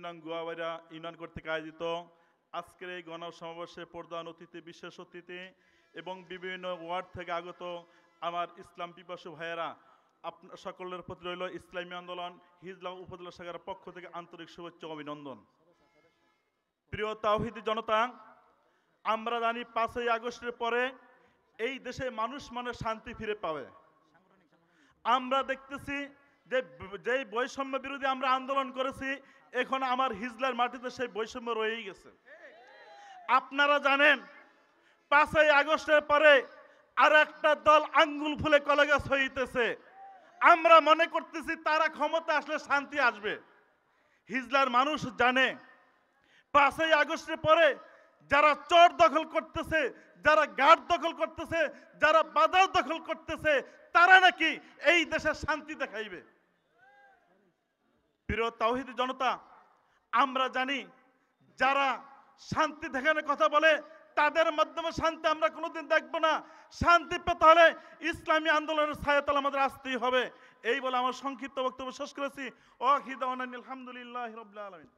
নং গুয়াবাড়া ইউনিয়ন কর্তৃক আয়োজিত আজকের এই গণসমাবেশে প্রধান অতিথি, বিশেষ অতিথি এবং বিভিন্ন ওয়ার্ড থেকে আগত আমার ইসলাম পিপাসু ভাইয়েরা, আপনার সকলের প্রতি রইল ইসলামী আন্দোলন হিজলা উপজেলা শাখার পক্ষ থেকে আন্তরিক শুভেচ্ছা ও অভিনন্দন। প্রিয় তাওহীদি জনতা, আমরা জানি 5ই আগস্টের পরে এই দেশে মানুষ মানে শান্তি ফিরে পাবে। আমরা দেখতেছি যে যেই বৈষম্য বিরোধী আমরা আন্দোলন করেছি, এখন আমার হিজলার মাটিতে সেই বৈষম্য রয়েই গেছে। আপনারা জানেন 5ই আগস্টের পরে আর একটা দল আঙ্গুল ফুলে কলা গাছ হইতেছে। আমরা মনে করতেছি তারা ক্ষমতা আসলে শান্তি আসবে। হিজলার মানুষ জানে 5ই আগস্টের পরে যারা চর দখল করতেছে, যারা ঘাট দখল করতেছে, যারা বাজার দখল করতেছে, তারা নাকি এই দেশের শান্তি দেখাইবে। প্রিয় তাওহীদি জনতা, আমরা জানি যারা শান্তি দেখানোর কথা বলে তাদের মাধ্যমে শান্তি আমরা কোনোদিন দেখব না। শান্তি পেতে হলে ইসলামী আন্দোলনের ছায়াতলে আমাদের আসতেই হবে। এই বলে আমার সংক্ষিপ্ত বক্তব্য শেষ করেছি। ওয়া আখিরু দাওয়ানা আলহামদুলিল্লাহি রাব্বিল আলামিন।